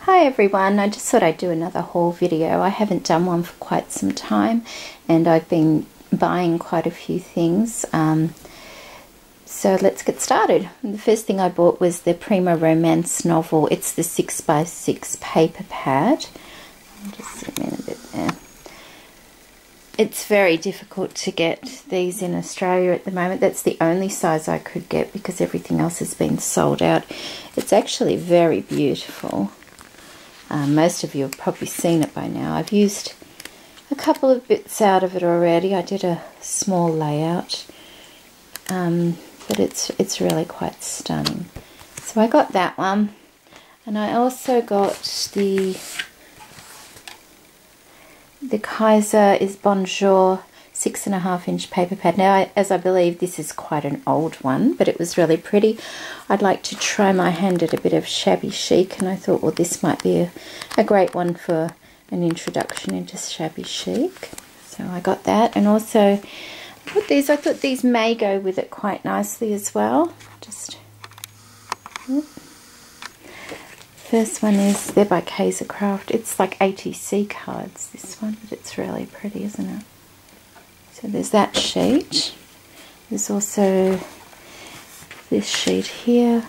Hi everyone, I just thought I'd do another haul video. I haven't done one for quite some time and I've been buying quite a few things. So let's get started. The first thing I bought was the Prima romance novel. It's the 6x6 paper pad. I'll just zoom in a bit there. It's very difficult to get these in Australia at the moment. That's the only size I could get because everything else has been sold out. It's actually very beautiful. Most of you have probably seen it by now. I've used a couple of bits out of it already. I did a small layout, but it's really quite stunning. So I got that one, and I also got the Kaiser is Bonjour 6.5-inch paper pad. Now, as I believe this is quite an old one, but it was really pretty. I'd like to try my hand at a bit of shabby chic, and I thought, well, this might be a great one for an introduction into shabby chic. So I got that, and also I got these. I thought these may go with it quite nicely as well. Just first one is, they're by Kaiser Craft. It's like ATC cards, this one, but it's really pretty, isn't it? So there's that sheet. There's also this sheet here,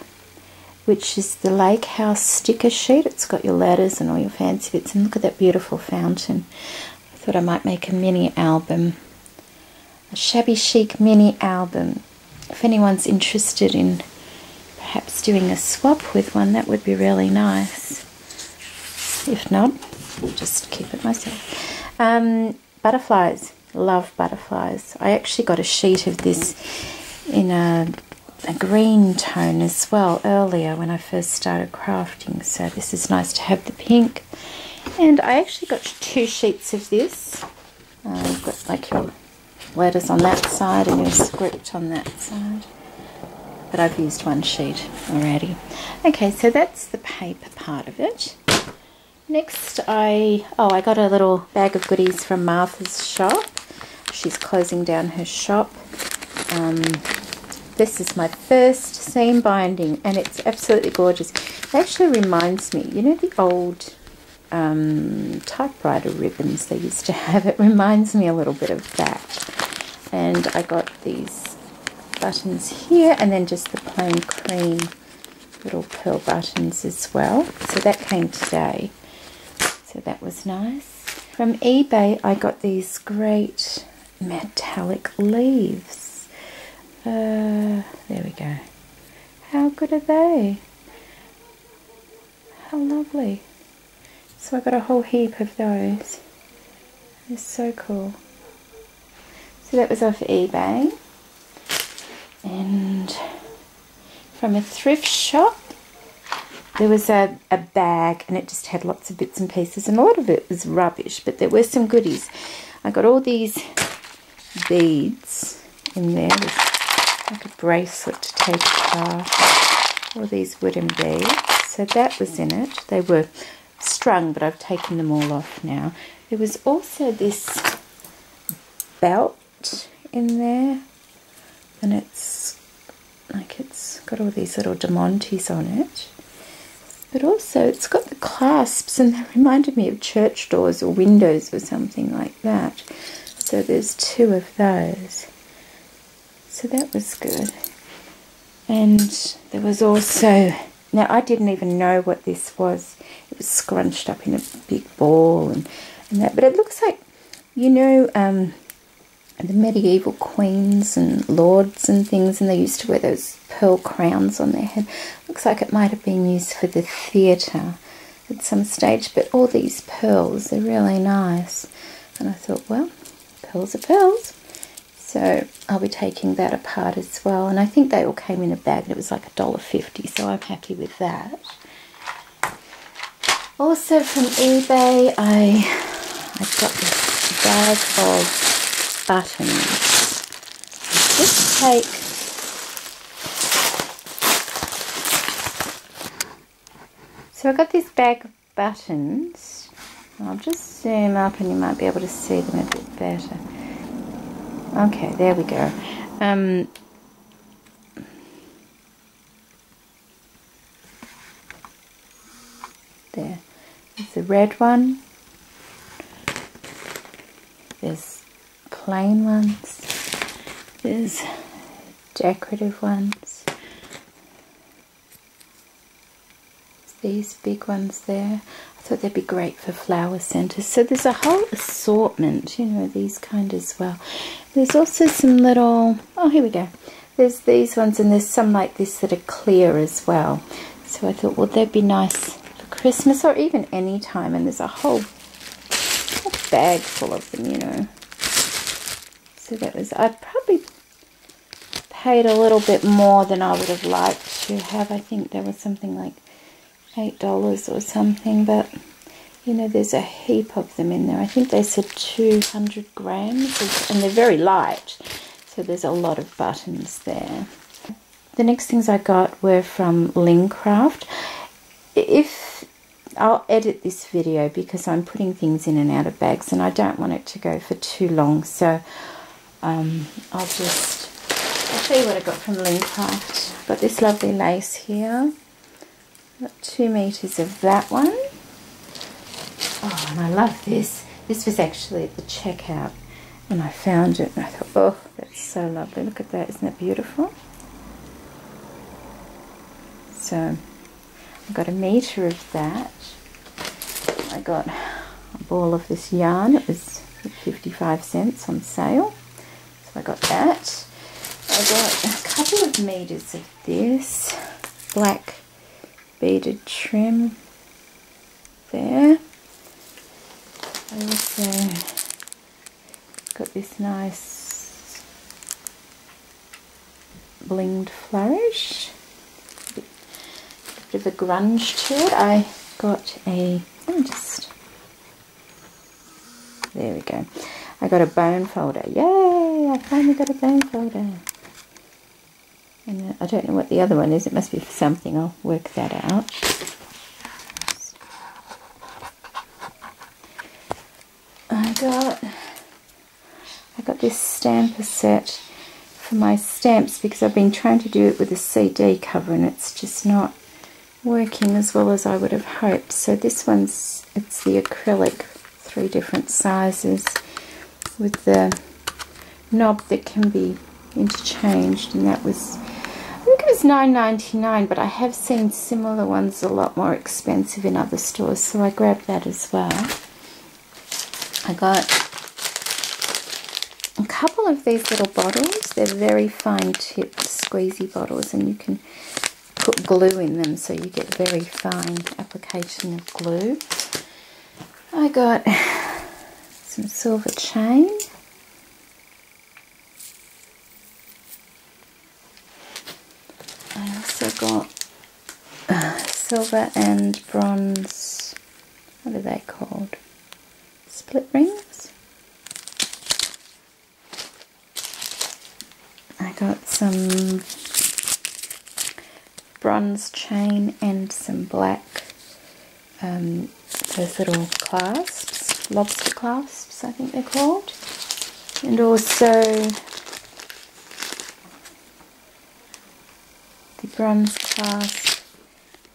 which is the Lake House sticker sheet. It's got your letters and all your fancy bits, and look at that beautiful fountain. I thought I might make a mini album, a shabby chic mini album. If anyone's interested in perhaps doing a swap with one, that would be really nice. If not, I'll just keep it myself. Butterflies. Love butterflies. I actually got a sheet of this in a green tone as well earlier when I first started crafting, so this is nice to have the pink. And I actually got 2 sheets of this. You've got like your letters on that side and your script on that side, but I've used 1 sheet already. Okay, so that's the paper part of it. Next I got a little bag of goodies from Martha's shop. She's closing down her shop. This is my first seam binding, and it's absolutely gorgeous. It actually reminds me, you know, the old typewriter ribbons they used to have. It reminds me a little bit of that. And I got these buttons here, and then just the plain cream little pearl buttons as well. So that came today. So that was nice. From eBay, I got these great metallic leaves. There we go. How good are they? How lovely. So I got a whole heap of those. They're so cool. So that was off eBay. And from a thrift shop, there was a bag, and it just had lots of bits and pieces, and a lot of it was rubbish, but there were some goodies. I got all these beads in there. There's like a bracelet to take apart. All these wooden beads. So that was in it. They were strung, but I've taken them all off now. There was also this belt in there, and it's got all these little diamantes on it. But also it's got the clasps, and they reminded me of church doors or windows or something like that. So there's 2 of those. So that was good. And there was also, now I didn't even know what this was. It was scrunched up in a big ball and that. But it looks like, you know, the medieval queens and lords and things, and they used to wear those pearl crowns on their head. Looks like it might have been used for the theatre at some stage, but all these pearls, they're really nice. And I thought, well, pearls are pearls. So I'll be taking that apart as well. And I think they all came in a bag, and it was like $1.50, so I'm happy with that. Also from eBay, I got this bag of buttons. Just take so I got this bag of buttons. I'll just zoom up and you might be able to see them a bit better. Okay, there we go. there. There's the red one. There's plain ones. There's decorative ones. These big ones there. I thought they'd be great for flower centers. So there's a whole assortment, you know, these kind as well. There's also some little, oh, here we go. There's these ones, and there's some like this that are clear as well. So I thought, well, they'd be nice for Christmas or even any time. And there's a whole bag full of them, you know. So that was, I'd probably paid a little bit more than I would have liked to have. I think there was something like $8 or something, but you know, there's a heap of them in there. I think they said 200 grams, and they're very light, so there's a lot of buttons there. The next things I got were from Lincraft. If I'll edit this video because I'm putting things in and out of bags and I don't want it to go for too long, so I'll show you what I got from Lincraft. Got this lovely lace here. Got 2 meters of that one. Oh, and I love this. This was actually at the checkout when I found it, and I thought, oh, that's so lovely. Look at that, isn't that beautiful? So I got 1 meter of that. I got a ball of this yarn. It was 55 cents on sale, so I got that. I got a couple of meters of this black beaded trim there. I also got this nice blinged flourish, a bit of a grunge to it. I got a, there we go. I got a bone folder. Yay! I finally got a bone folder. And I don't know what the other one is. It must be for something. I'll work that out. I got this stamper set for my stamps because I've been trying to do it with a CD cover and it's just not working as well as I would have hoped. So this one's, it's the acrylic, 3 different sizes with the knob that can be interchanged, and that was, I think it was $9.99, but I have seen similar ones a lot more expensive in other stores, so I grabbed that as well. I got a couple of these little bottles. They're very fine tipped squeezy bottles, and you can put glue in them so you get very fine application of glue. I got some silver chain. I also got silver and bronze, what are they called? Split rings. I got some bronze chain and some black, those little clasps, lobster clasps I think they're called, and also the bronze clasp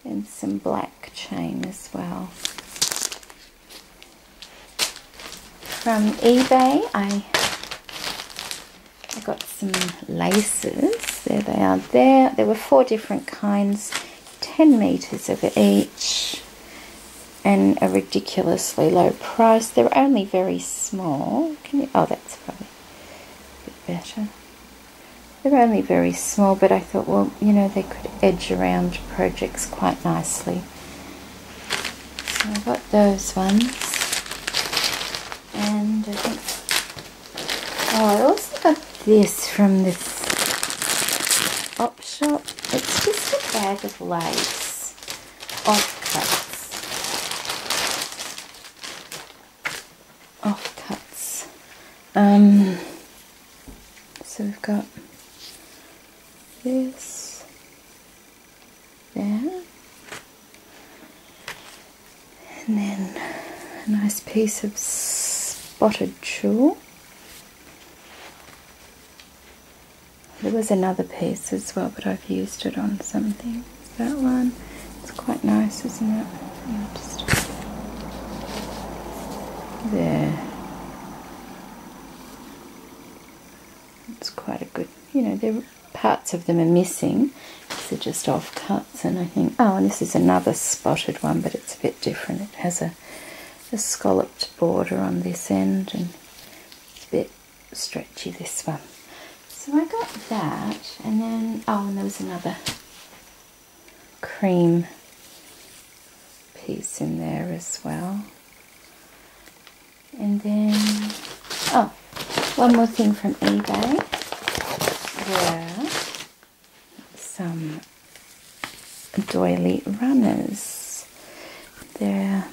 and some black chain as well. From eBay I got some laces. There they are there. There were 4 different kinds, 10 meters of each, and a ridiculously low price. They're only very small. Can you, oh, that's probably a bit better. They're only very small, but I thought, well, you know, they could edge around projects quite nicely. So I got those ones. And I think, oh, I also got this from this op shop. It's just a bag of lace, Offcuts. So we've got this there, and then a nice piece of spotted tulle. There was another piece as well, but I've used it on something. That one, it's quite nice, isn't it? Yeah, just there. It's quite a good, you know, there parts of them are missing. These are just offcuts, and I think, oh, and this is another spotted one, but it's a bit different. It has a scalloped border on this end, and it's a bit stretchy, this one. So I got that, and then, oh, and there was another cream piece in there as well. And then, oh, one more thing from eBay were some Doily Runners. There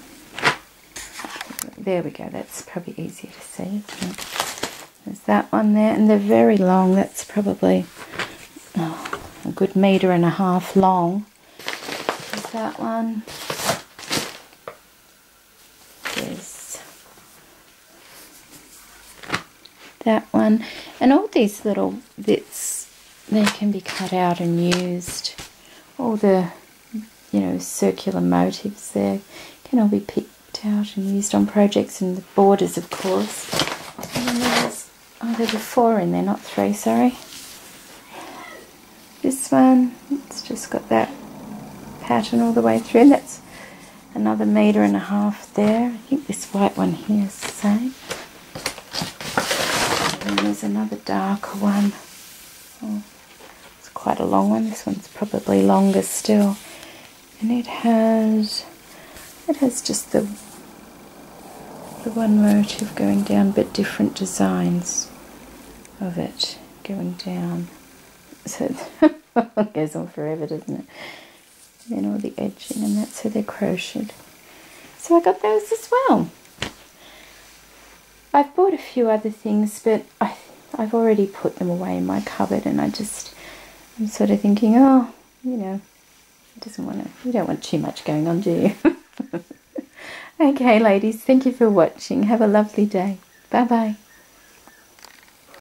we go, that's probably easier to see, isn't it? There's that one there, and they're very long. That's probably a good 1.5 meters long. There's that one. There's that one. And all these little bits, they can be cut out and used. All the, you know, circular motifs there can all be picked out and used on projects, and the borders, of course. And then there's, oh, there were 4 in there, not 3, sorry. This one, it's just got that pattern all the way through, and that's another 1.5 meters there. I think this white one here is the same. And then there's another darker one. Oh, it's quite a long one. This one's probably longer still. And it has just the one motif going down, but different designs of it going down. So it goes on forever, doesn't it? And then all the edging and that, so they're crocheted. So I got those as well. I've bought a few other things, but I've already put them away in my cupboard, and I'm sort of thinking, oh, you know, you don't want too much going on, do you? Okay, ladies, thank you for watching. Have a lovely day. Bye-bye.